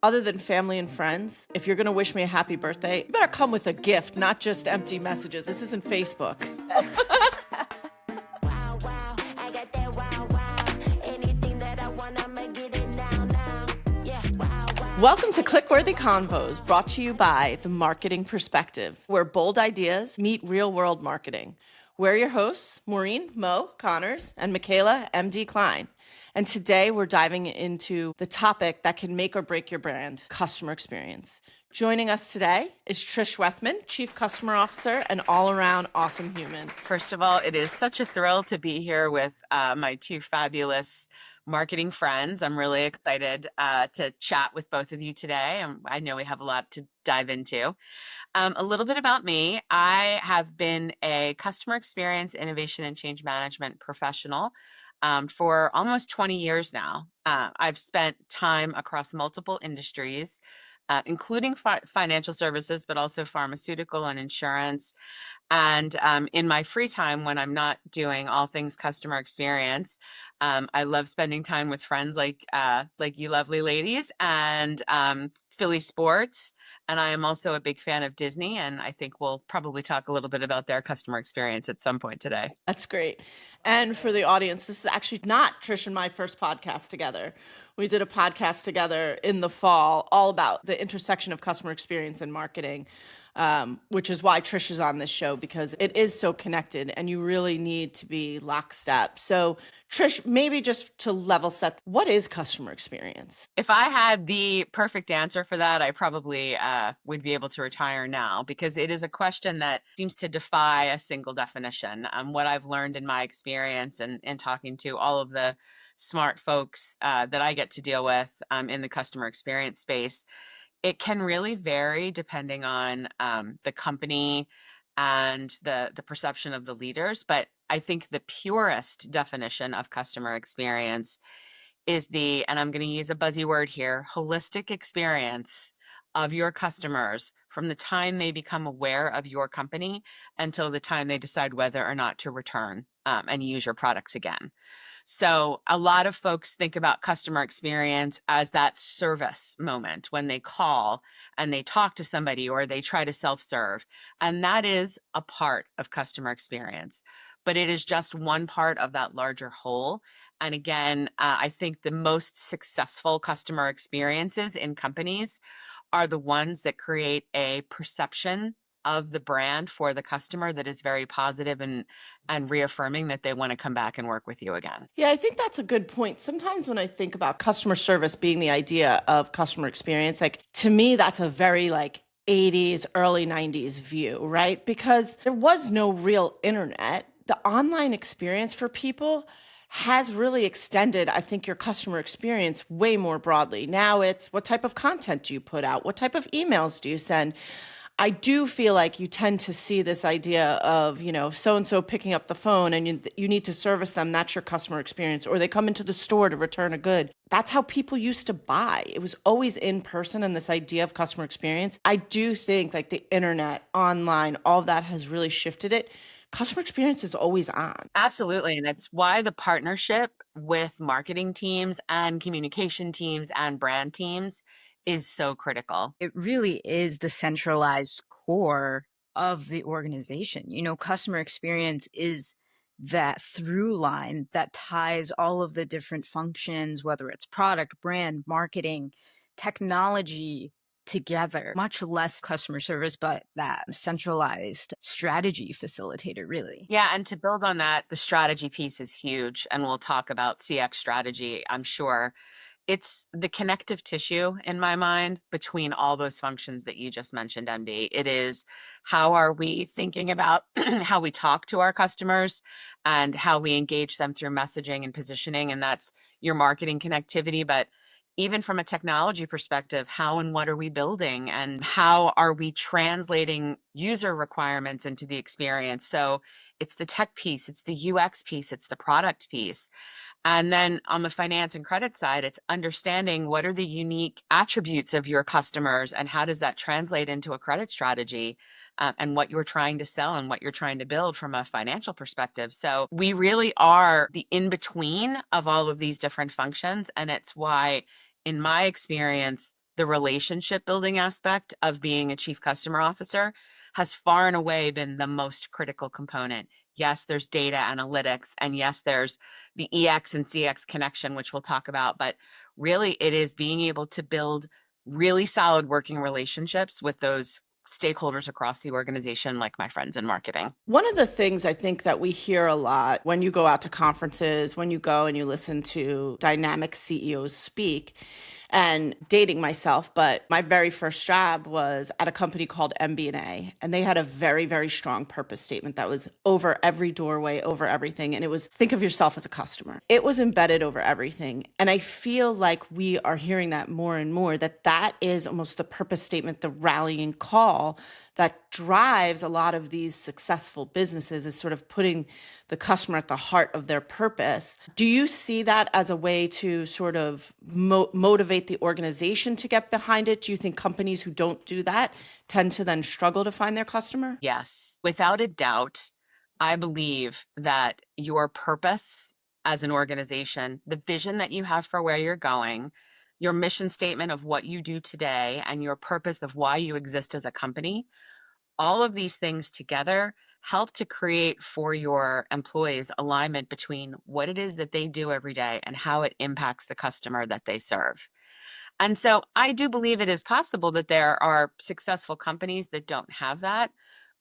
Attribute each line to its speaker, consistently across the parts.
Speaker 1: other than family and friends, if you're going to wish me a happy birthday, you better come with a gift, not just empty messages. This isn't Facebook.
Speaker 2: Wow, wow, I got that wow, wow. Anything that I want, I'ma get it now. Yeah, wow, wow.
Speaker 1: Welcome to Clickworthy Convos, brought to you by The Marketing Perspective, where bold ideas meet real-world marketing. We're your hosts, Maureen, Mo, Connors, and Michaela, MD Klein. And today we're diving into the topic that can make or break your brand, customer experience. Joining us today is Trish Wethman, Chief Customer Officer and all-around awesome human.
Speaker 3: First of all, it is such a thrill to be here with my two fabulous marketing friends. I'm really excited to chat with both of you today. I know we have a lot to dive into. A little bit about me. I have been a customer experience, innovation, and change management professional for almost 20 years now. I've spent time across multiple industries, including financial services, but also pharmaceutical and insurance. And in my free time, when I'm not doing all things customer experience, I love spending time with friends like you lovely ladies, and Philly sports. And I am also a big fan of Disney, and I think we'll probably talk a little bit about their customer experience at some point today.
Speaker 1: That's great. And for the audience, this is actually not Trish and my first podcast together. We did a podcast together in the fall all about the intersection of customer experience and marketing, which is why Trish is on this show, because it is so connected and you really need to be lockstep. So Trish, maybe just to level set, what is customer experience?
Speaker 3: If I had the perfect answer for that, I probably would be able to retire now, because it is a question that seems to defy a single definition. What I've learned in my experience and talking to all of the smart folks that I get to deal with in the customer experience space, it can really vary depending on the company and the perception of the leaders. But I think the purest definition of customer experience is and I'm going to use a buzzy word here, holistic experience of your customers from the time they become aware of your company until the time they decide whether or not to return and use your products again. So a lot of folks think about customer experience as that service moment when they call and they talk to somebody or they try to self-serve. And that is a part of customer experience, but it is just one part of that larger whole. And again, I think the most successful customer experiences in companies are the ones that create a perception of the brand for the customer that is very positive and reaffirming that they want to come back and work with you again.
Speaker 1: Yeah, I think that's a good point. Sometimes when I think about customer service being the idea of customer experience, like to me, that's a very 80s, early 90s view, right? Because there was no real internet. The online experience for people has really extended, I think, your customer experience way more broadly. Now it's what type of content do you put out? What type of emails do you send? I do feel like you tend to see this idea of, so-and-so picking up the phone and you need to service them. That's your customer experience. Or they come into the store to return a good. That's how people used to buy. It was always in person, and this idea of customer experience. I do think the internet, online, all of that has really shifted it. Customer experience is always on.
Speaker 3: Absolutely. And it's why the partnership with marketing teams and communication teams and brand teams is so critical.
Speaker 4: It really is the centralized core of the organization. Customer experience is that through line that ties all of the different functions, whether it's product, brand, marketing, technology, together. Much less customer service, but that centralized strategy facilitator, really.
Speaker 3: Yeah, and to build on that, the strategy piece is huge, and we'll talk about CX strategy, I'm sure. It's the connective tissue in my mind between all those functions that you just mentioned, MD. It is how are we thinking about how we talk to our customers and how we engage them through messaging and positioning, and that's your marketing connectivity. But even from a technology perspective, how and what are we building and how are we translating user requirements into the experience? So it's the tech piece, it's the UX piece, it's the product piece. And then on the finance and credit side, it's understanding what are the unique attributes of your customers and how does that translate into a credit strategy and what you're trying to sell and what you're trying to build from a financial perspective. So we really are the in-between of all of these different functions. And it's why, in my experience, the relationship building aspect of being a chief customer officer has far and away been the most critical component. Yes, there's data analytics, and yes, there's the EX and CX connection, which we'll talk about, but really it is being able to build really solid working relationships with those stakeholders across the organization, like my friends in marketing.
Speaker 1: One of the things I think that we hear a lot when you go out to conferences, when you go and you listen to dynamic CEOs speak, and dating myself, but my very first job was at a company called MB&A, and they had a very, very strong purpose statement that was over every doorway, over everything, and it was think of yourself as a customer. It was embedded over everything, and I feel like we are hearing that more and more, that is almost the purpose statement, the rallying call that drives a lot of these successful businesses, is sort of putting the customer at the heart of their purpose. Do you see that as a way to sort of motivate the organization to get behind it? Do you think companies who don't do that tend to then struggle to find their customer?
Speaker 3: Yes, without a doubt, I believe that your purpose as an organization, the vision that you have for where you're going, your mission statement of what you do today, and your purpose of why you exist as a company, all of these things together help to create for your employees alignment between what it is that they do every day and how it impacts the customer that they serve. And so I do believe it is possible that there are successful companies that don't have that,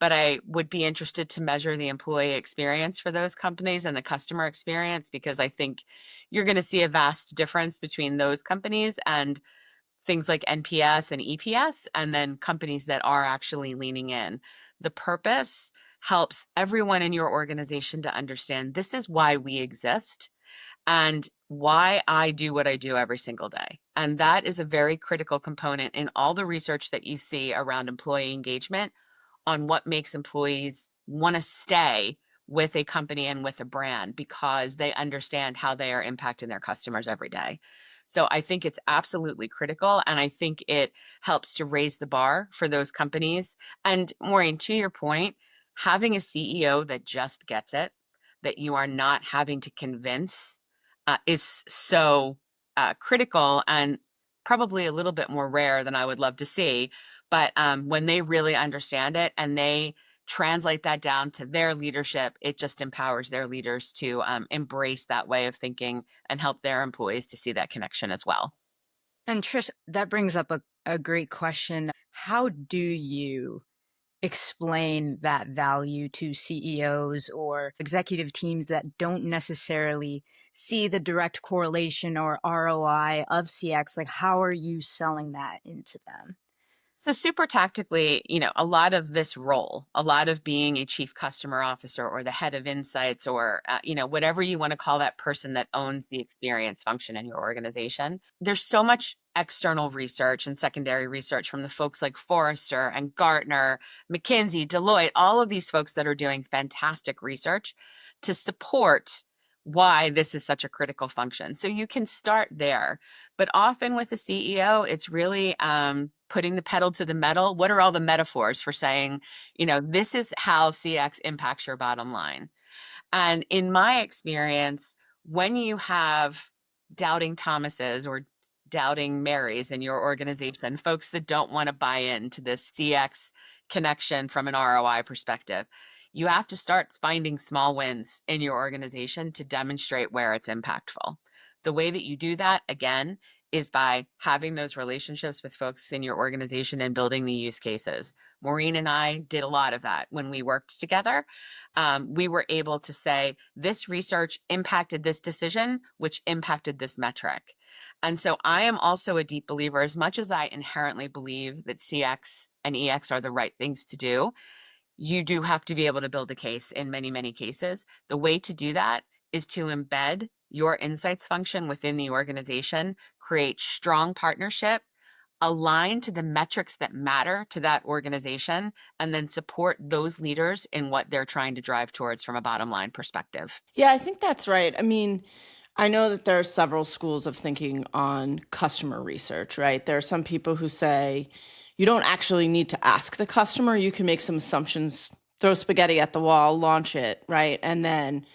Speaker 3: but I would be interested to measure the employee experience for those companies and the customer experience, because I think you're going to see a vast difference between those companies and things like NPS and EPS, and then companies that are actually leaning in. The purpose helps everyone in your organization to understand this is why we exist and why I do what I do every single day. And that is a very critical component in all the research that you see around employee engagement on what makes employees want to stay with a company and with a brand, because they understand how they are impacting their customers every day. So I think it's absolutely critical, and I think it helps to raise the bar for those companies. And Maureen, to your point, having a CEO that just gets it, that you are not having to convince, is so critical, and probably a little bit more rare than I would love to see. But when they really understand it and they translate that down to their leadership, it just empowers their leaders to embrace that way of thinking and help their employees to see that connection as well.
Speaker 4: And Trish, that brings up a great question. How do you explain that value to CEOs or executive teams that don't necessarily see the direct correlation or ROI of CX? Like, how are you selling that into them?
Speaker 3: So super tactically, a lot of this role, a lot of being a chief customer officer or the head of insights, or, whatever you want to call that person that owns the experience function in your organization. There's so much external research and secondary research from the folks like Forrester and Gartner, McKinsey, Deloitte, all of these folks that are doing fantastic research to support why this is such a critical function. So you can start there. But often with a CEO, it's really putting the pedal to the metal. What are all the metaphors for saying, this is how CX impacts your bottom line? And in my experience, when you have doubting Thomases or doubting Marys in your organization, folks that don't want to buy into this CX connection from an ROI perspective, you have to start finding small wins in your organization to demonstrate where it's impactful. The way that you do that, again, is by having those relationships with folks in your organization and building the use cases. Maureen and I did a lot of that when we worked together. We were able to say, this research impacted this decision, which impacted this metric. And so I am also a deep believer, as much as I inherently believe that CX and EX are the right things to do, you do have to be able to build a case in many, many cases. The way to do that is to embed your insights function within the organization, create strong partnership, align to the metrics that matter to that organization, and then support those leaders in what they're trying to drive towards from a bottom line perspective.
Speaker 1: Yeah, I think that's right. I mean, I know that there are several schools of thinking on customer research, right? There are some people who say you don't actually need to ask the customer. You can make some assumptions, throw spaghetti at the wall, launch it, right? And then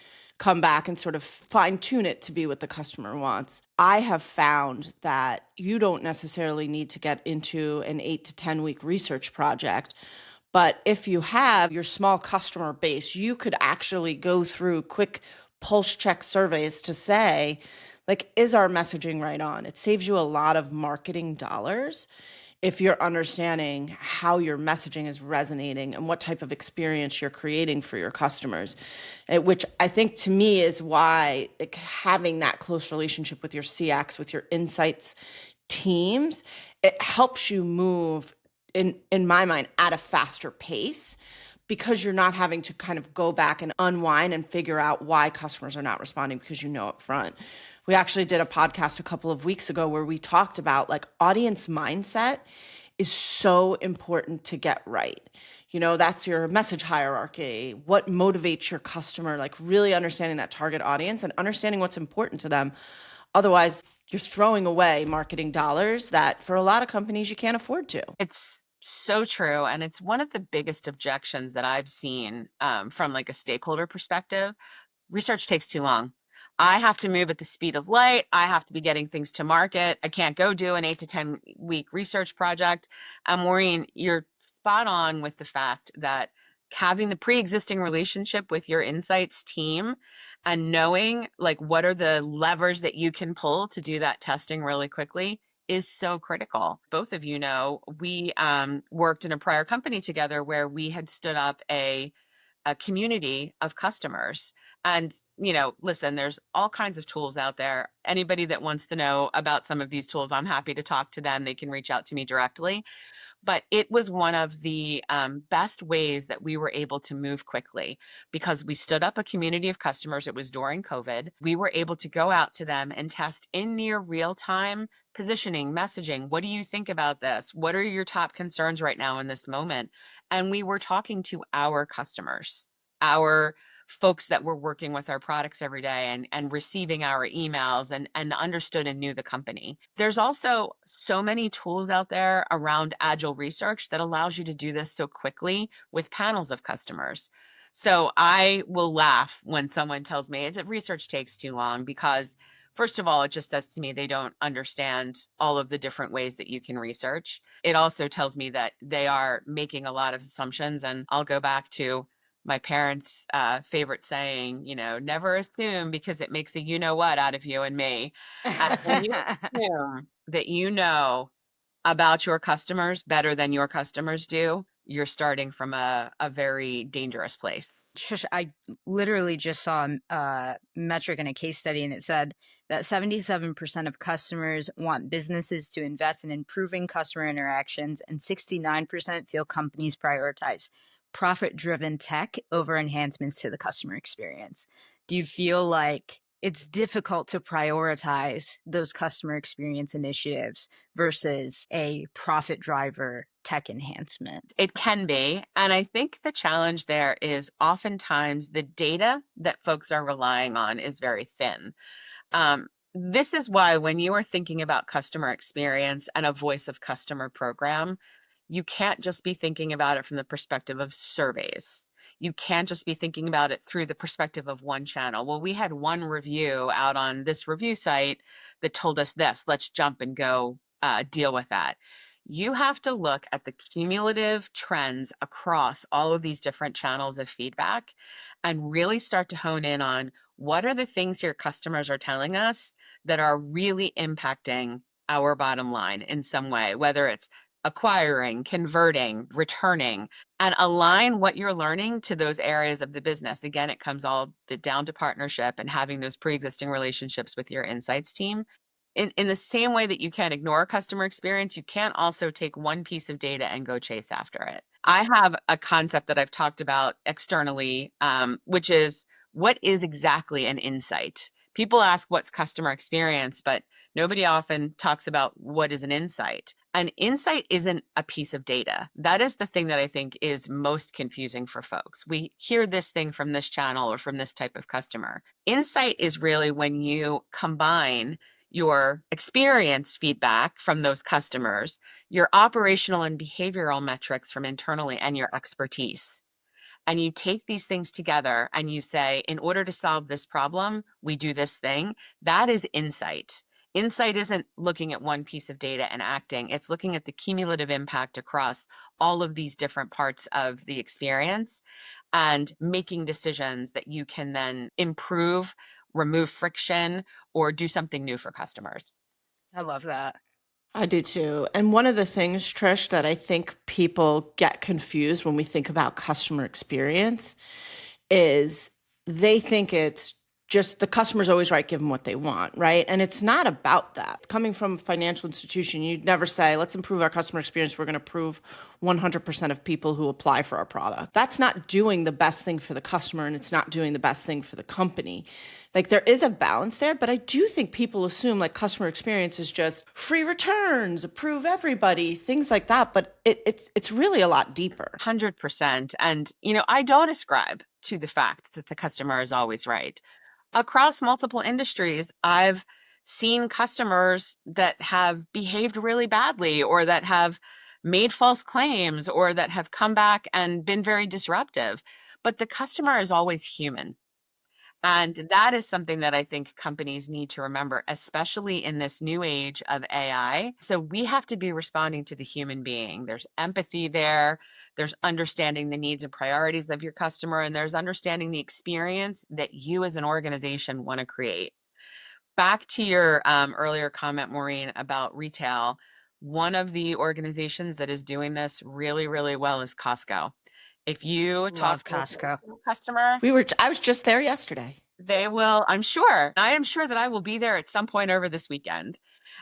Speaker 1: come back and sort of fine tune it to be what the customer wants. I have found that you don't necessarily need to get into an 8 to 10 week research project. But if you have your small customer base, you could actually go through quick pulse check surveys to say, like, is our messaging right on? It saves you a lot of marketing dollars if you're understanding how your messaging is resonating and what type of experience you're creating for your customers, which I think to me is why, like, having that close relationship with your CX, with your insights teams, it helps you move in my mind at a faster pace, because you're not having to kind of go back and unwind and figure out why customers are not responding, because you know up front. We actually did a podcast a couple of weeks ago where we talked about, like, audience mindset is so important to get right. You know, that's your message hierarchy. What motivates your customer, like really understanding that target audience and understanding what's important to them. Otherwise, you're throwing away marketing dollars that for a lot of companies you can't afford to.
Speaker 3: It's so true. And it's one of the biggest objections that I've seen from like a stakeholder perspective. Research takes too long. I have to move at the speed of light. I have to be getting things to market. I can't go do an 8 to 10 week research project. Maureen, you're spot on with the fact that having the pre-existing relationship with your insights team and knowing like what are the levers that you can pull to do that testing really quickly is so critical. Both of you know, we worked in a prior company together where we had stood up a community of customers. And, you know, listen, there's all kinds of tools out there. Anybody that wants to know about some of these tools, I'm happy to talk to them. They can reach out to me directly. But it was one of the best ways that we were able to move quickly because we stood up a community of customers. It was during COVID. We were able to go out to them and test in near real time positioning, messaging. What do you think about this? What are your top concerns right now in this moment? And we were talking to our customers, our folks that were working with our products every day and receiving our emails and understood and knew the company. There's also so many tools out there around agile research that allows you to do this so quickly with panels of customers. So I will laugh when someone tells me research takes too long because first of all, it just says to me they don't understand all of the different ways that you can research. It also tells me that they are making a lot of assumptions. And I'll go back to my parents' favorite saying, you know, never assume because it makes a you know what out of you and me. And when you assume that you know about your customers better than your customers do, you're starting from a very dangerous place.
Speaker 4: Trish, I literally just saw a metric in a case study, and it said that 77% of customers want businesses to invest in improving customer interactions, and 69% feel companies prioritize profit-driven tech over enhancements to the customer experience. Do you feel like it's difficult to prioritize those customer experience initiatives versus a profit driver tech enhancement?
Speaker 3: It can be. And I think the challenge there is oftentimes the data that folks are relying on is very thin. This is why when you are thinking about customer experience and a voice of customer program, you can't just be thinking about it from the perspective of surveys. You can't just be thinking about it through the perspective of one channel. Well, we had one review out on this review site that told us this. Let's jump and go deal with that. You have to look at the cumulative trends across all of these different channels of feedback and really start to hone in on what are the things your customers are telling us that are really impacting our bottom line in some way, whether it's acquiring, converting, returning, and align what you're learning to those areas of the business. Again, it comes all down to partnership and having those pre-existing relationships with your insights team. In the same way that you can't ignore customer experience, you can't also take one piece of data and go chase after it. I have a concept that I've talked about externally, which is what is exactly an insight? People ask what's customer experience, but nobody often talks about what is an insight. An insight isn't a piece of data. That is the thing that I think is most confusing for folks. We hear this thing from this channel or from this type of customer. Insight is really when you combine your experience feedback from those customers, your operational and behavioral metrics from internally, and your expertise. and you take these things together and you say, in order to solve this problem, we do this thing, that is insight. Insight isn't looking at one piece of data and acting, it's looking at the cumulative impact across all of these different parts of the experience and making decisions that you can then improve, remove friction, or do something new for customers.
Speaker 4: I love that.
Speaker 1: I do too. And one of the things, Trish, that I think people get confused when we think about customer experience is they think it's just the customer's always right, give them what they want, right? And it's not about that. Coming from a financial institution, you'd never say, let's improve our customer experience. We're going to approve 100% of people who apply for our product. That's not doing the best thing for the customer, and it's not doing the best thing for the company. Like, there is a balance there, but I do think people assume like customer experience is just free returns, approve everybody, things like that. But it's really a lot deeper.
Speaker 3: 100%. And, I don't ascribe to the fact that the customer is always right. Across multiple industries, I've seen customers that have behaved really badly or that have made false claims or that have come back and been very disruptive. But the customer is always human. And that is something that I think companies need to remember, especially in this new age of AI. So we have to be responding to the human being. There's empathy there. There's understanding the needs and priorities of your customer, and there's understanding the experience that you as an organization want to create. Back to your earlier comment, Maureen, about retail, one of the organizations that is doing this really, really well is Costco. If you talk
Speaker 4: Love
Speaker 3: to a
Speaker 4: Costco.
Speaker 3: customer,
Speaker 1: I was just there yesterday.
Speaker 3: they will, I'm sure. I am sure that I will be there at some point over this weekend.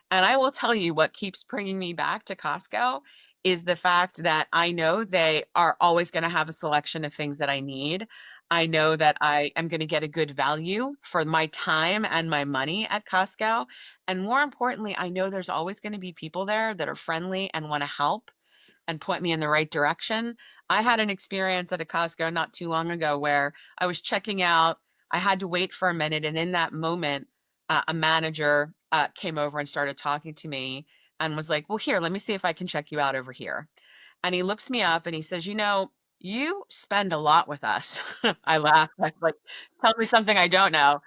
Speaker 3: And I will tell you what keeps bringing me back to Costco is the fact that I know they are always going to have a selection of things that I need. I know that I am going to get a good value for my time and my money at Costco. And more importantly, I know there's always going to be people there that are friendly and want to help and point me in the right direction. I had an experience at a Costco not too long ago where I was checking out. I had to wait for a minute. And in that moment, a manager came over and started talking to me and was like, well, here, let me see if I can check you out over here. And he looks me up and he says, you spend a lot with us. I laughed. I was like, tell me something I don't know.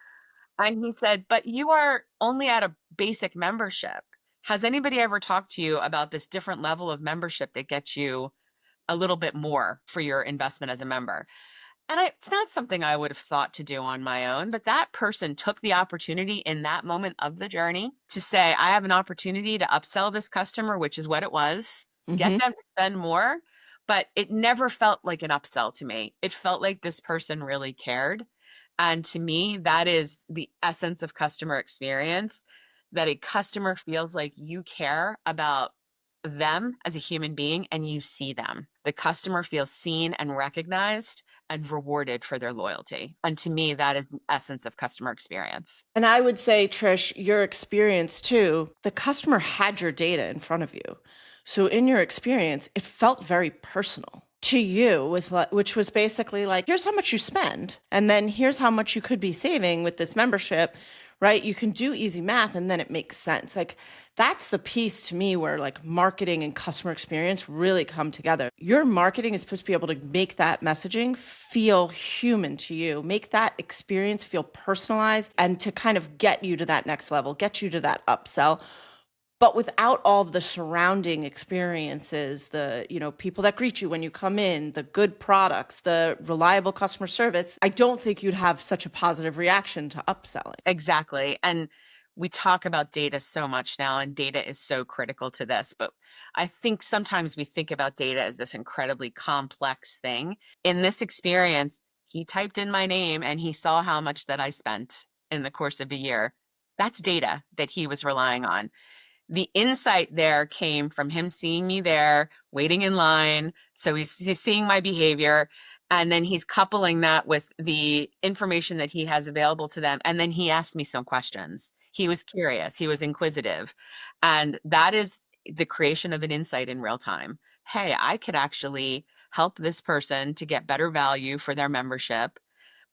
Speaker 3: And he said, but you are only at a basic membership. Has anybody ever talked to you about this different level of membership that gets you a little bit more for your investment as a member? And it's not something I would have thought to do on my own, but that person took the opportunity in that moment of the journey to say, I have an opportunity to upsell this customer, which is what it was, get
Speaker 1: Mhm.
Speaker 3: them to spend more. But it never felt like an upsell to me. It felt like this person really cared. And to me, that is the essence of customer experience, that a customer feels like you care about them as a human being and you see them. The customer feels seen and recognized and rewarded for their loyalty. And to me, that is the essence of customer experience.
Speaker 1: And I would say, Trish, your experience too, the customer had your data in front of you. So in your experience, it felt very personal to you, which was basically like, here's how much you spend, and then here's how much you could be saving with this membership, right? You can do easy math and then it makes sense. Like, that's the piece to me where like marketing and customer experience really come together. Your marketing is supposed to be able to make that messaging feel human to you, make that experience feel personalized, and to kind of get you to that next level, get you to that upsell. But without all of the surrounding experiences, the people that greet you when you come in, the good products, the reliable customer service, I don't think you'd have such a positive reaction to upselling.
Speaker 3: Exactly. And we talk about data so much now, and data is so critical to this. But I think sometimes we think about data as this incredibly complex thing. In this experience, he typed in my name and he saw how much that I spent in the course of a year. That's data that he was relying on. The insight there came from him seeing me there, waiting in line. So he's seeing my behavior. And then he's coupling that with the information that he has available to them. And then he asked me some questions. He was curious, he was inquisitive. And that is the creation of an insight in real time. Hey, I could actually help this person to get better value for their membership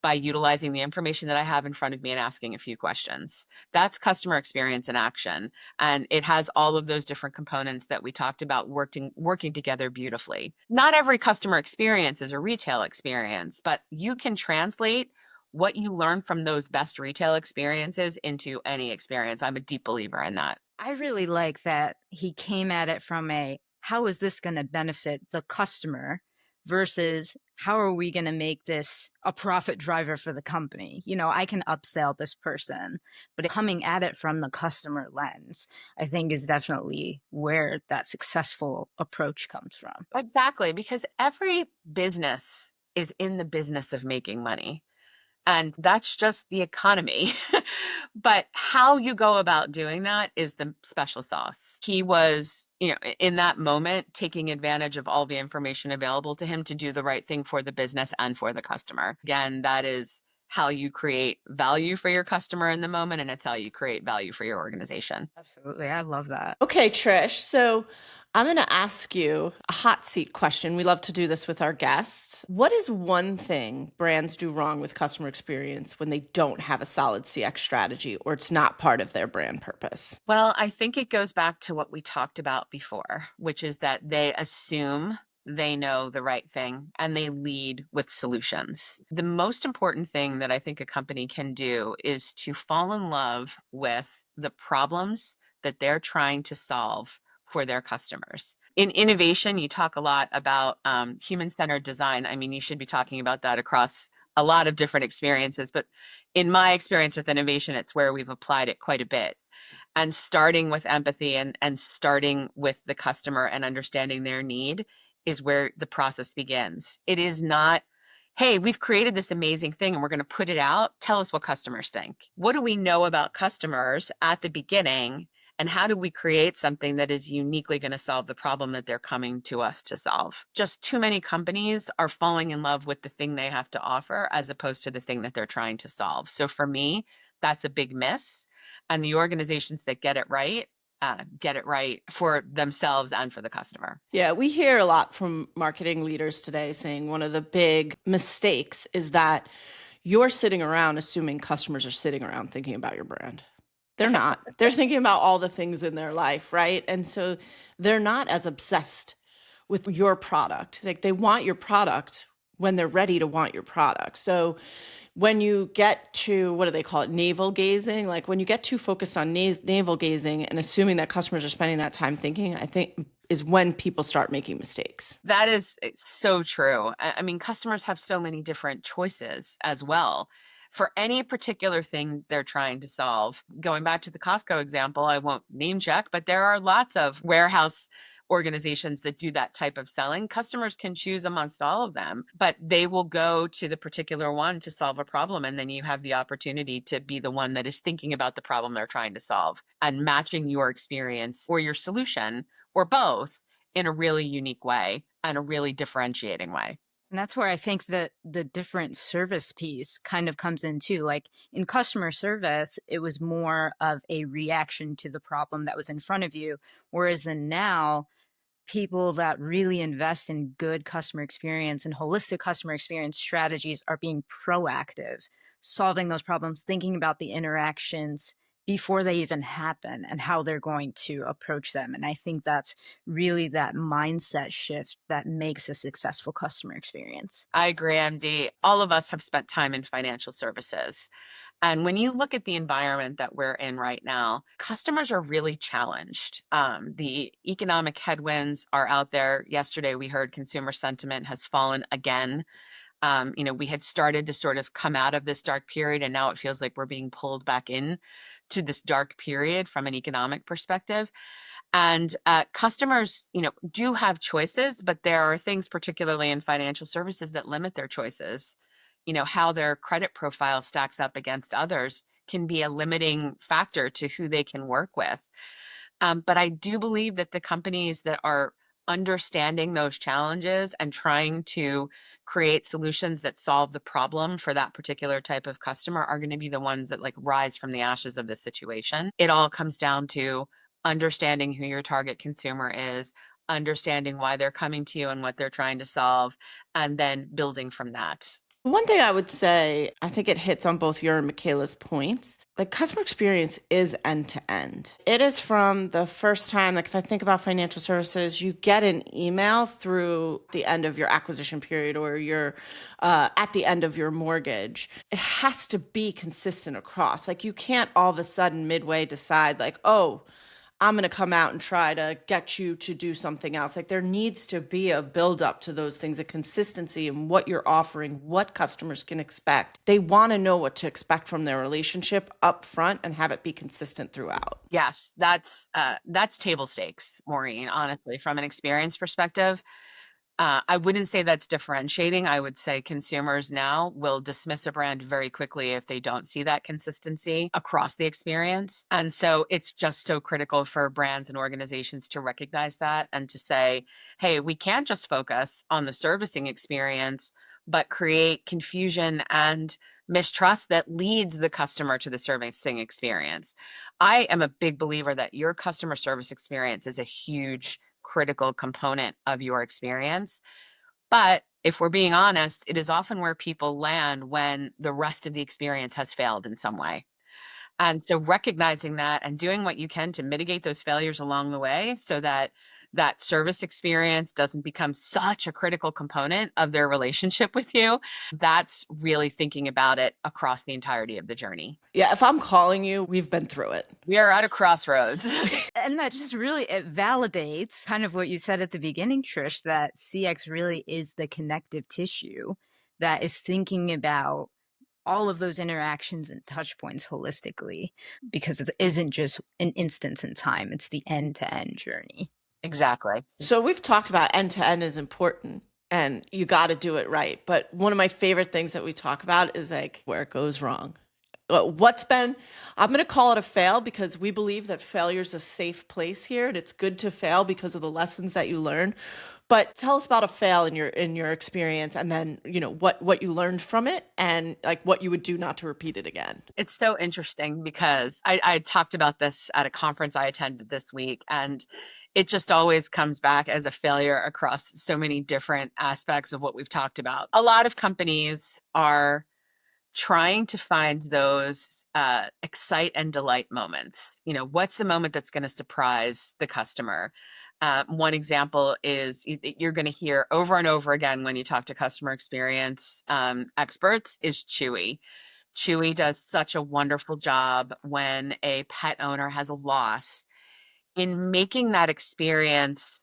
Speaker 3: by utilizing the information that I have in front of me and asking a few questions. That's customer experience in action. And it has all of those different components that we talked about working together beautifully. Not every customer experience is a retail experience, but you can translate what you learn from those best retail experiences into any experience. I'm a deep believer in that.
Speaker 4: I really like that he came at it from a how is this going to benefit the customer versus how are we going to make this a profit driver for the company? I can upsell this person, but coming at it from the customer lens, I think is definitely where that successful approach comes from.
Speaker 3: Exactly, because every business is in the business of making money. And that's just the economy. But how you go about doing that is the special sauce. He was, in that moment, taking advantage of all the information available to him to do the right thing for the business and for the customer. Again, that is how you create value for your customer in the moment, and it's how you create value for your organization.
Speaker 4: Absolutely. I love that.
Speaker 1: Okay, Trish. So I'm going to ask you a hot seat question. We love to do this with our guests. What is one thing brands do wrong with customer experience when they don't have a solid CX strategy or it's not part of their brand purpose?
Speaker 3: Well, I think it goes back to what we talked about before, which is that they assume they know the right thing and they lead with solutions. The most important thing that I think a company can do is to fall in love with the problems that they're trying to solve for their customers. In innovation, you talk a lot about human-centered design. I mean, you should be talking about that across a lot of different experiences, but in my experience with innovation, it's where we've applied it quite a bit. And starting with empathy and starting with the customer and understanding their need is where the process begins. It is not, hey, we've created this amazing thing and we're going to put it out. Tell us what customers think. What do we know about customers at the beginning? And how do we create something that is uniquely going to solve the problem that they're coming to us to solve? Just too many companies are falling in love with the thing they have to offer as opposed to the thing that they're trying to solve. So for me, that's a big miss. And the organizations that get it right for themselves and for the customer.
Speaker 1: Yeah, we hear a lot from marketing leaders today saying one of the big mistakes is that you're sitting around assuming customers are sitting around thinking about your brand. They're not. They're thinking about all the things in their life, right? And so they're not as obsessed with your product. Like they want your product when they're ready to want your product. So when you get to, what do they call it, navel gazing, like when you get too focused on navel gazing and assuming that customers are spending that time thinking, I think is when people start making mistakes.
Speaker 3: That is so true. I mean, customers have so many different choices as well for any particular thing they're trying to solve. Going back to the Costco example, I won't name check, but there are lots of warehouse organizations that do that type of selling. Customers can choose amongst all of them, but they will go to the particular one to solve a problem. And then you have the opportunity to be the one that is thinking about the problem they're trying to solve and matching your experience or your solution or both in a really unique way and a really differentiating way.
Speaker 4: And that's where I think that the different service piece kind of comes in too. Like in customer service, it was more of a reaction to the problem that was in front of you. Whereas in now, people that really invest in good customer experience and holistic customer experience strategies are being proactive, solving those problems, thinking about the interactions before they even happen and how they're going to approach them. And I think that's really that mindset shift that makes a successful customer experience.
Speaker 3: I agree, MD. All of us have spent time in financial services. And when you look at the environment that we're in right now, customers are really challenged. The economic headwinds are out there. Yesterday, we heard consumer sentiment has fallen again. We had started to sort of come out of this dark period, and now it feels like we're being pulled back in to this dark period from an economic perspective. And customers, do have choices, but there are things, particularly in financial services, that limit their choices. How their credit profile stacks up against others can be a limiting factor to who they can work with. But I do believe that the companies that are understanding those challenges and trying to create solutions that solve the problem for that particular type of customer are going to be the ones that rise from the ashes of this situation. It all comes down to understanding who your target consumer is, understanding why they're coming to you and what they're trying to solve, and then building from that.
Speaker 1: One thing I would say, I think it hits on both your and Michaela's points. Like customer experience is end to end. It is from the first time, like if I think about financial services, you get an email through the end of your acquisition period or your at the end of your mortgage. It has to be consistent across. Like you can't all of a sudden midway decide like, oh, I'm going to come out and try to get you to do something else. Like there needs to be a build up to those things, a consistency in what you're offering, what customers can expect. They want to know what to expect from their relationship up front and have it be consistent throughout.
Speaker 3: Yes, that's table stakes, Maureen, honestly, from an experience perspective. I wouldn't say that's differentiating. I would say consumers now will dismiss a brand very quickly if they don't see that consistency across the experience. And so it's just so critical for brands and organizations to recognize that and to say, hey, we can't just focus on the servicing experience, but create confusion and mistrust that leads the customer to the servicing experience. I am a big believer that your customer service experience is a huge critical component of your experience. But if we're being honest, it is often where people land when the rest of the experience has failed in some way. And so recognizing that and doing what you can to mitigate those failures along the way so that that service experience doesn't become such a critical component of their relationship with you, that's really thinking about it across the entirety of the journey.
Speaker 1: Yeah, if I'm calling you, we've been through it.
Speaker 3: We are at a crossroads.
Speaker 4: And that just really, it validates kind of what you said at the beginning, Trish, that CX really is the connective tissue that is thinking about all of those interactions and touch points holistically, because it isn't just an instance in time, it's the end-to-end journey.
Speaker 3: Exactly.
Speaker 1: So we've talked about end to end is important and you got to do it right. But one of my favorite things that we talk about is like where it goes wrong. I'm going to call it a fail because we believe that failure is a safe place here and it's good to fail because of the lessons that you learn. But tell us about a fail in your experience and then, what you learned from it and like what you would do not to repeat it again.
Speaker 3: It's so interesting because I talked about this at a conference I attended this week, and it just always comes back as a failure across so many different aspects of what we've talked about. A lot of companies are trying to find those excite and delight moments. What's the moment that's going to surprise the customer? One example is you're going to hear over and over again when you talk to customer experience experts is Chewy. Chewy does such a wonderful job when a pet owner has a loss in making that experience.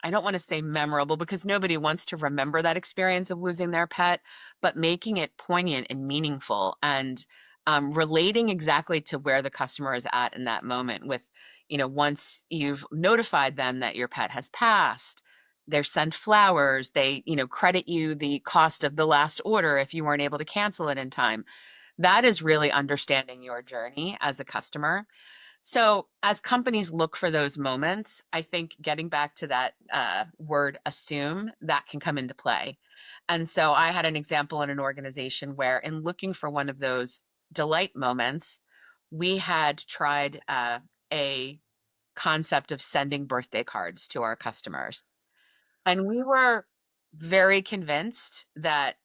Speaker 3: I don't want to say memorable because nobody wants to remember that experience of losing their pet, but making it poignant and meaningful and relating exactly to where the customer is at in that moment with, once you've notified them that your pet has passed, they're sent flowers, they, credit you the cost of the last order if you weren't able to cancel it in time. That is really understanding your journey as a customer. So as companies look for those moments, I think getting back to that word assume, that can come into play. And so I had an example in an organization where in looking for one of those delight moments, we had tried a concept of sending birthday cards to our customers. And we were very convinced that,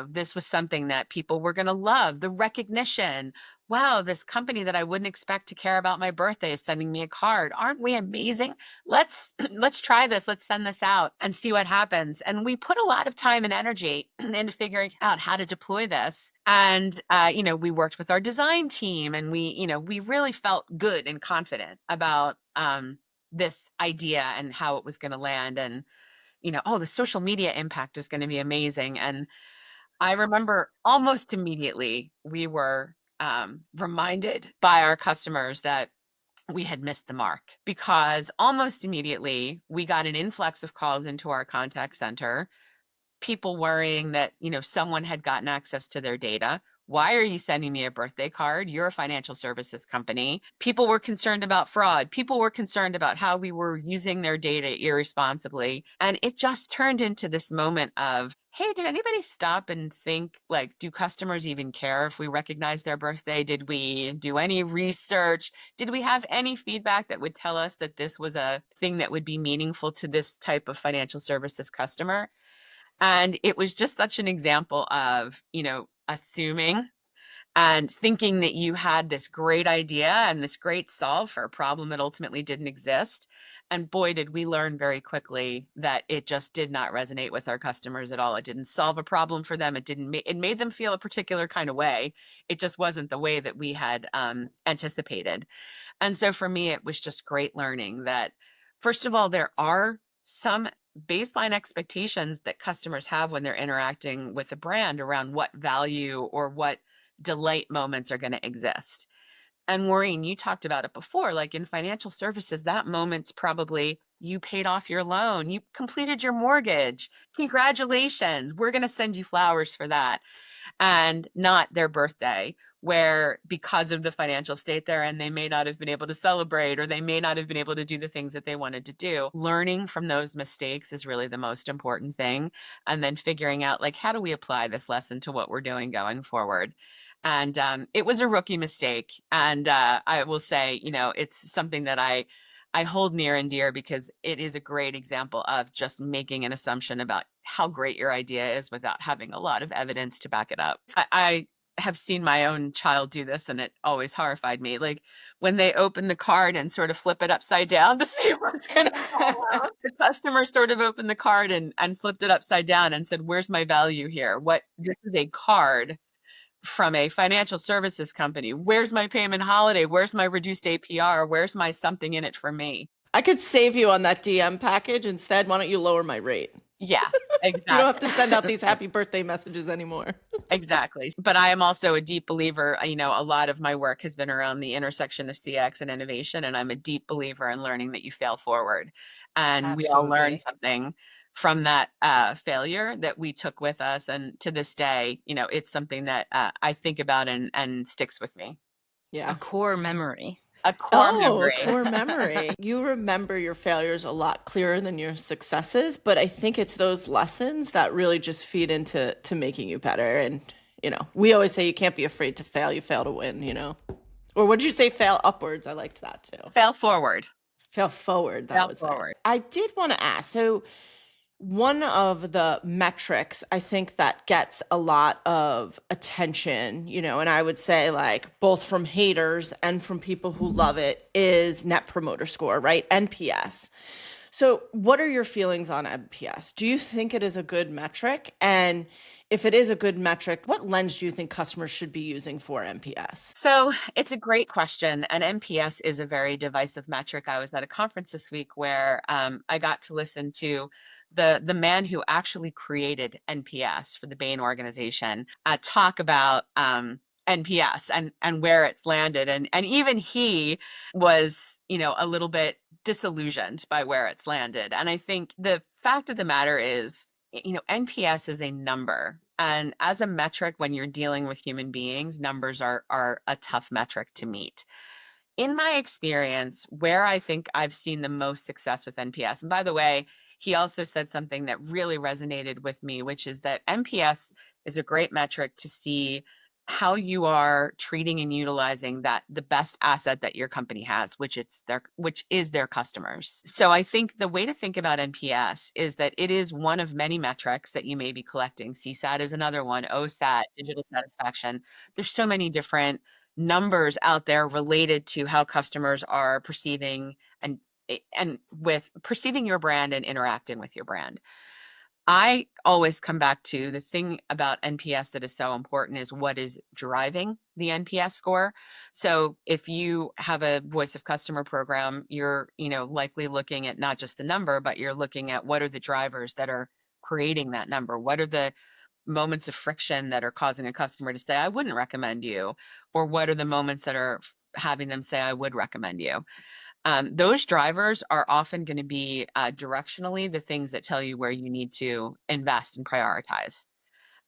Speaker 3: this was something that people were going to love. The recognition. Wow, this company that I wouldn't expect to care about my birthday is sending me a card. Aren't we amazing? Let's let's try this. Let's send this out and see what happens. And we put a lot of time and energy into figuring out how to deploy this. And we worked with our design team and we really felt good and confident about this idea and how it was going to land. And the social media impact is going to be amazing. And I remember almost immediately we were reminded by our customers that we had missed the mark because almost immediately we got an influx of calls into our contact center, people worrying that, someone had gotten access to their data. Why are you sending me a birthday card? You're a financial services company. People were concerned about fraud. People were concerned about how we were using their data irresponsibly. And it just turned into this moment of, hey, did anybody stop and think, like, do customers even care if we recognize their birthday? Did we do any research? Did we have any feedback that would tell us that this was a thing that would be meaningful to this type of financial services customer? And it was just such an example of, assuming and thinking that you had this great idea and this great solve for a problem that ultimately didn't exist. And boy, did we learn very quickly that it just did not resonate with our customers at all. It didn't solve a problem for them. It made them feel a particular kind of way. It just wasn't the way that we had anticipated. And so for me, it was just great learning that, first of all, there are some baseline expectations that customers have when they're interacting with a brand around what value or what delight moments are going to exist. And Maureen, you talked about it before, like in financial services, that moment's probably you paid off your loan, you completed your mortgage. Congratulations. We're going to send you flowers for that, and not their birthday, where because of the financial state they're in, they may not have been able to celebrate, or they may not have been able to do the things that they wanted to do. Learning from those mistakes is really the most important thing. And then figuring out, like, how do we apply this lesson to what we're doing going forward? And it was a rookie mistake. And I will say, it's something that I hold near and dear because it is a great example of just making an assumption about how great your idea is without having a lot of evidence to back it up. I have seen my own child do this, and it always horrified me. Like when they open the card and sort of flip it upside down to see what's going to fall out. The customer sort of opened the card and flipped it upside down and said, "Where's my value here? This is a card from a financial services company. Where's my payment holiday? Where's my reduced APR? Where's my something in it for me?"
Speaker 1: I could save you on that DM package. Instead, why don't you lower my rate?
Speaker 3: Yeah, exactly.
Speaker 1: You don't have to send out these happy birthday messages anymore.
Speaker 3: Exactly. But I am also a deep believer, a lot of my work has been around the intersection of CX and innovation, and I'm a deep believer in learning that you fail forward. And we all learn
Speaker 4: Absolutely.
Speaker 3: something from that failure that we took with us. And to this day, it's something that I think about and sticks with me.
Speaker 1: Yeah.
Speaker 4: A core memory.
Speaker 3: A core
Speaker 1: Oh,
Speaker 3: memory.
Speaker 1: a core memory. You remember your failures a lot clearer than your successes, but I think it's those lessons that really just feed into making you better. And, we always say you can't be afraid to fail. You fail to win, Or would you say fail upwards? I liked that too.
Speaker 3: Fail forward.
Speaker 1: Fail forward. That
Speaker 3: Fail
Speaker 1: was
Speaker 3: forward.
Speaker 1: it. I did want to ask, so one of the metrics I think that gets a lot of attention, and I would say like both from haters and from people who love it, is Net Promoter Score, right? NPS. So what are your feelings on NPS? Do you think it is a good metric? And if it is a good metric, what lens do you think customers should be using for NPS?
Speaker 3: So it's a great question. And NPS is a very divisive metric. I was at a conference this week where I got to listen to the man who actually created NPS for the Bain organization talk about NPS and where it's landed. And even he was, a little bit disillusioned by where it's landed. And I think the fact of the matter is, NPS is a number. And as a metric, when you're dealing with human beings, numbers are a tough metric to meet. In my experience, where I think I've seen the most success with NPS, and by the way, he also said something that really resonated with me, which is that NPS is a great metric to see how you are treating and utilizing the best asset that your company has, which is their customers. So I think the way to think about NPS is that it is one of many metrics that you may be collecting. CSAT is another one, OSAT, digital satisfaction. There's so many different numbers out there related to how customers are perceiving and with perceiving your brand and interacting with your brand. I always come back to the thing about NPS that is so important is what is driving the NPS score. So if you have a voice of customer program, you're, likely looking at not just the number, but you're looking at what are the drivers that are creating that number? What are the moments of friction that are causing a customer to say, "I wouldn't recommend you," or what are the moments that are having them say, "I would recommend you"? Those drivers are often going to be directionally the things that tell you where you need to invest and prioritize.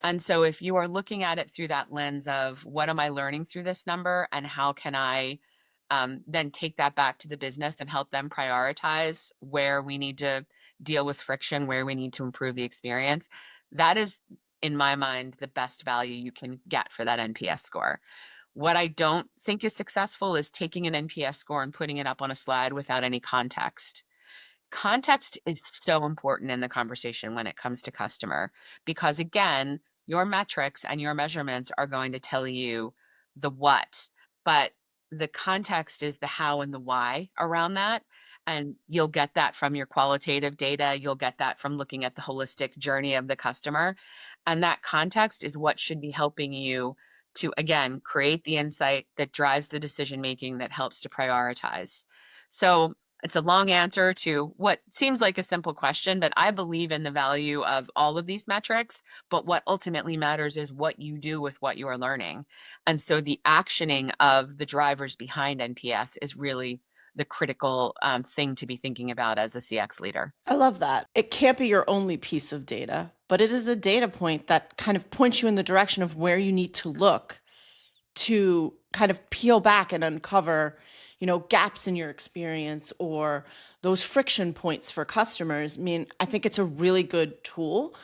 Speaker 3: And so if you are looking at it through that lens of what am I learning through this number and how can I then take that back to the business and help them prioritize where we need to deal with friction, where we need to improve the experience, that is, in my mind, the best value you can get for that NPS score. What I don't think is successful is taking an NPS score and putting it up on a slide without any context. Context is so important in the conversation when it comes to customer, because again, your metrics and your measurements are going to tell you the what, but the context is the how and the why around that. And you'll get that from your qualitative data. You'll get that from looking at the holistic journey of the customer. And that context is what should be helping you to, again, create the insight that drives the decision making that helps to prioritize. So it's a long answer to what seems like a simple question, but I believe in the value of all of these metrics. But what ultimately matters is what you do with what you are learning. And so the actioning of the drivers behind NPS is really the critical thing to be thinking about as a CX leader.
Speaker 1: I love that. It can't be your only piece of data, but it is a data point that kind of points you in the direction of where you need to look to kind of peel back and uncover, gaps in your experience or those friction points for customers. I mean, I think it's a really good tool,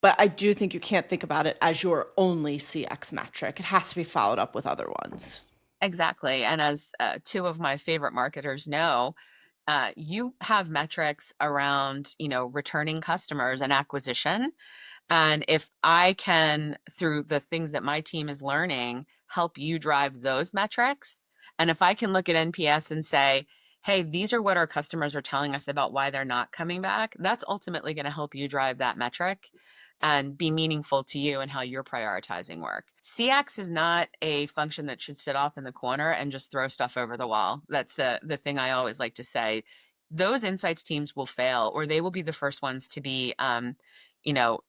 Speaker 1: but I do think you can't think about it as your only CX metric. It has to be followed up with other ones.
Speaker 3: Exactly. And as two of my favorite marketers know, you have metrics around, returning customers and acquisition. And if I can, through the things that my team is learning, help you drive those metrics, and if I can look at NPS and say, hey, these are what our customers are telling us about why they're not coming back, that's ultimately going to help you drive that metric and be meaningful to you and how you're prioritizing work. CX is not a function that should sit off in the corner and just throw stuff over the wall. That's the thing I always like to say. Those insights teams will fail, or they will be the first ones to be, you know,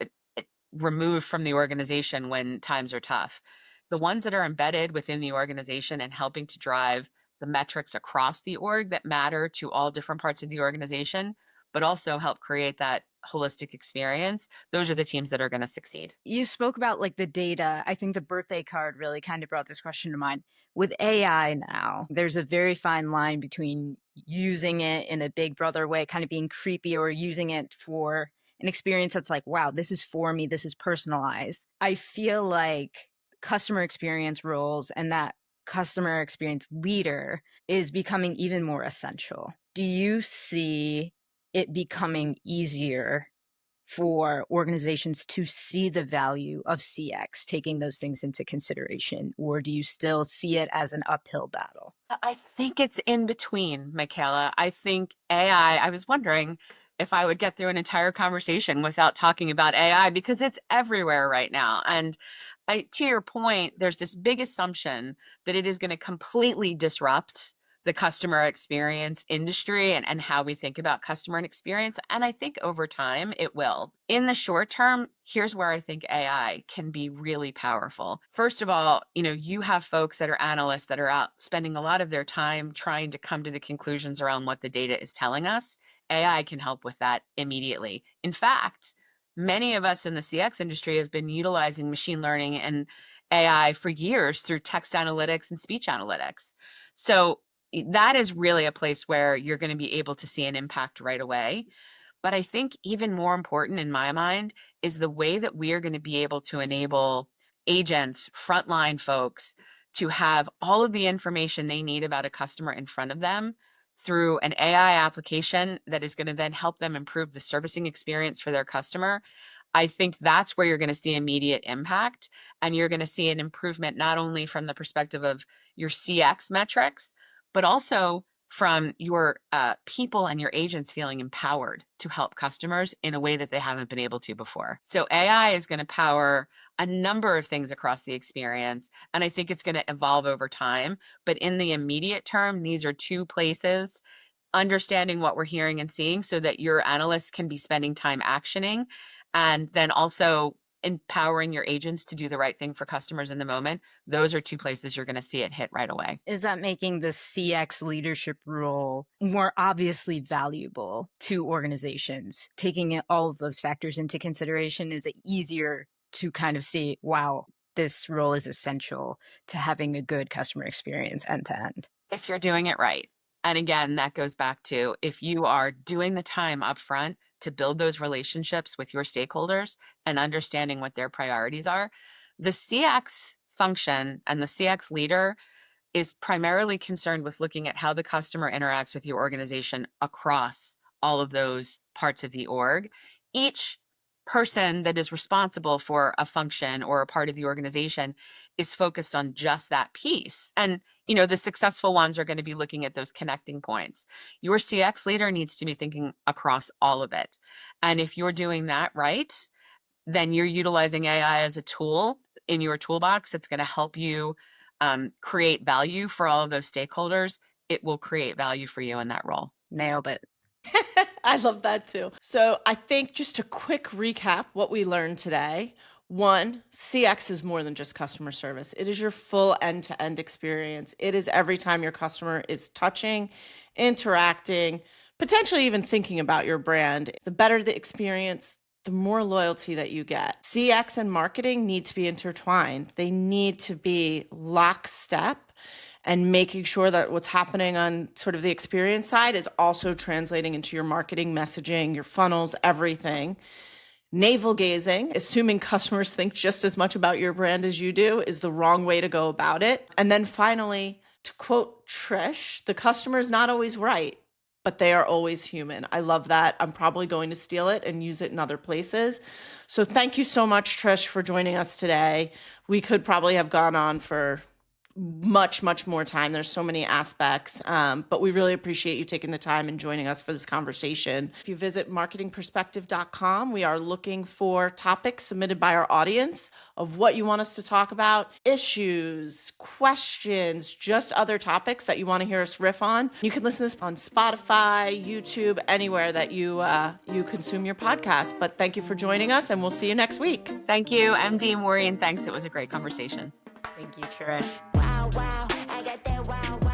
Speaker 3: removed from the organization when times are tough. The ones that are embedded within the organization and helping to drive the metrics across the org that matter to all different parts of the organization, but also help create that holistic experience, those are the teams that are going to succeed.
Speaker 4: You spoke about like the data. I think the birthday card really kind of brought this question to mind. With AI now, there's a very fine line between using it in a big brother way, kind of being creepy, or using it for an experience that's like, wow, this is for me, this is personalized. I feel like customer experience roles and that customer experience leader is becoming even more essential. Do you see it becoming easier for organizations to see the value of CX, taking those things into consideration? Or do you still see it as an uphill battle?
Speaker 3: I think it's in between, Michaela. I think I was wondering if I would get through an entire conversation without talking about AI, because it's everywhere right now. And to your point, there's this big assumption that it is going to completely disrupt the customer experience industry and how we think about customer experience. And I think over time it will. In the short term, here's where I think AI can be really powerful. First of all, you have folks that are analysts that are out spending a lot of their time trying to come to the conclusions around what the data is telling us. AI can help with that immediately. In fact, many of us in the CX industry have been utilizing machine learning and AI for years through text analytics and speech analytics. So that is really a place where you're going to be able to see an impact right away. But I think even more important in my mind is the way that we are going to be able to enable agents, frontline folks, to have all of the information they need about a customer in front of them through an AI application that is going to then help them improve the servicing experience for their customer. I think that's where you're going to see immediate impact, and you're going to see an improvement not only from the perspective of your CX metrics, but also from your people and your agents feeling empowered to help customers in a way that they haven't been able to before. So AI is going to power a number of things across the experience, and I think it's going to evolve over time. But in the immediate term, these are two places, understanding what we're hearing and seeing so that your analysts can be spending time actioning, and then also empowering your agents to do the right thing for customers in the moment. Those are two places you're going to see it hit right away.
Speaker 4: Is that making the CX leadership role more obviously valuable to organizations? Taking all of those factors into consideration, is it easier to kind of see, wow, this role is essential to having a good customer experience end to end?
Speaker 3: If you're doing it right. And again, that goes back to if you are doing the time upfront to build those relationships with your stakeholders and understanding what their priorities are, the CX function and the CX leader is primarily concerned with looking at how the customer interacts with your organization across all of those parts of the org. Each person that is responsible for a function or a part of the organization is focused on just that piece. And, the successful ones are going to be looking at those connecting points. Your CX leader needs to be thinking across all of it. And if you're doing that right, then you're utilizing AI as a tool in your toolbox that's going to help you create value for all of those stakeholders. It will create value for you in that role.
Speaker 4: Nailed it.
Speaker 1: I love that too. So I think just a quick recap what we learned today. One, CX is more than just customer service. It is your full end-to-end experience. It is every time your customer is touching, interacting, potentially even thinking about your brand. The better the experience, the more loyalty that you get. CX and marketing need to be intertwined. They need to be lockstep, and making sure that what's happening on sort of the experience side is also translating into your marketing messaging, your funnels, everything. Navel gazing, assuming customers think just as much about your brand as you do, is the wrong way to go about it. And then finally, to quote Trish, the customer is not always right, but they are always human. I love that. I'm probably going to steal it and use it in other places. So thank you so much, Trish, for joining us today. We could probably have gone on for much more time. There's so many aspects, but we really appreciate you taking the time and joining us for this conversation. If you visit marketingperspective.com, we are looking for topics submitted by our audience of what you want us to talk about, issues, questions, just other topics that you want to hear us riff on. You can listen to this on Spotify, YouTube, anywhere that you consume your podcast. But thank you for joining us, and we'll see you next week.
Speaker 3: Thank you, MD and Maureen. Thanks. It was a great conversation.
Speaker 4: Thank you, Trish.
Speaker 2: Wow, wow, I got that wow, wow.